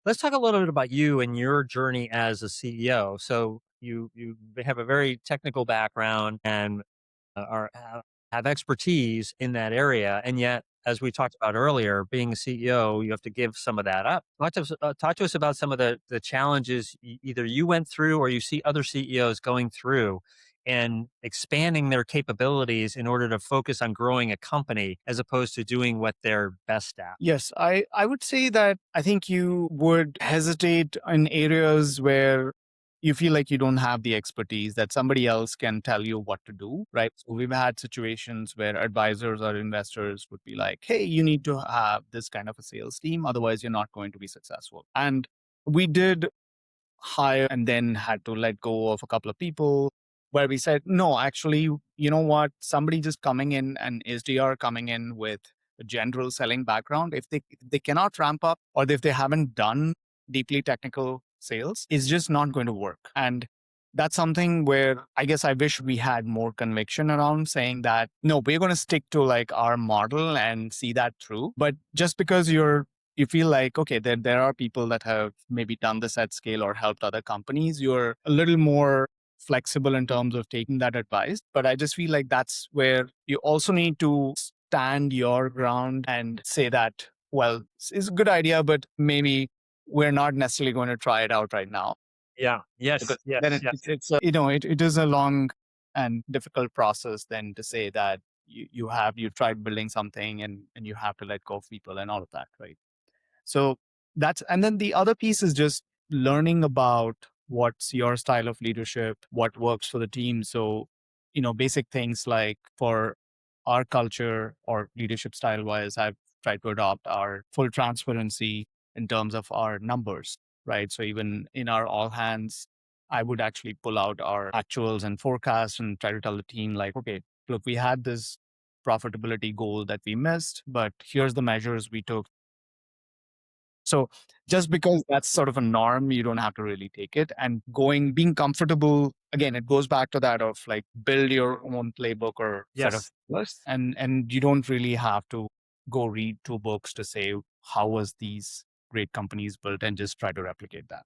Let's talk a little bit about you and your journey as a CEO. So you have a very technical background and have expertise in that area, and yet, as we talked about earlier, being a CEO, you have to give some of that up. Talk to us about some of the challenges either you went through or you see other CEOs going through, and expanding their capabilities in order to focus on growing a company as opposed to doing what they're best at. Yes, I would say that I think you would hesitate in areas where you feel like you don't have the expertise that somebody else can tell you what to do, right? So we've had situations where advisors or investors would be like, hey, you need to have this kind of a sales team, otherwise you're not going to be successful. And we did hire and then had to let go of a couple of people where we said, no, actually, you know what? Somebody just coming in, an SDR coming in with a general selling background, if they cannot ramp up or if they haven't done deeply technical sales, is just not going to work. And that's something where I guess I wish we had more conviction around saying that, no, we're going to stick to like our model and see that through. But just because you feel like, okay, there are people that have maybe done this at scale or helped other companies, you're a little more flexible in terms of taking that advice. But I just feel like that's where you also need to stand your ground and say that, well, it's a good idea, but maybe we're not necessarily going to try it out right now. Yeah. Yes. Because then Yes. it is a long and difficult process then to say that you tried building something and you have to let go of people and all of that, right? So and then the other piece is just learning about what's your style of leadership, what works for the team. So, basic things like for our culture or leadership style wise, I've tried to adopt our full transparency in terms of our numbers, right? So even in our all hands, I would actually pull out our actuals and forecasts and try to tell the team like, okay, look, we had this profitability goal that we missed, but here's the measures we took. So just because that's sort of a norm, you don't have to really take it. And being comfortable, again, it goes back to that of like build your own playbook or set of Yes. lists. And you don't really have to go read two books to say how was these great companies built and just try to replicate that.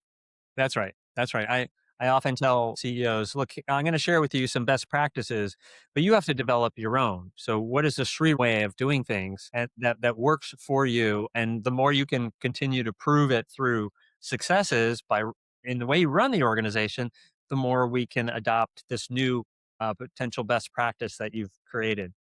That's right. That's right. I often tell CEOs, look, I'm going to share with you some best practices, but you have to develop your own. So what is the street way of doing things and that works for you? And the more you can continue to prove it through successes in the way you run the organization, the more we can adopt this new potential best practice that you've created.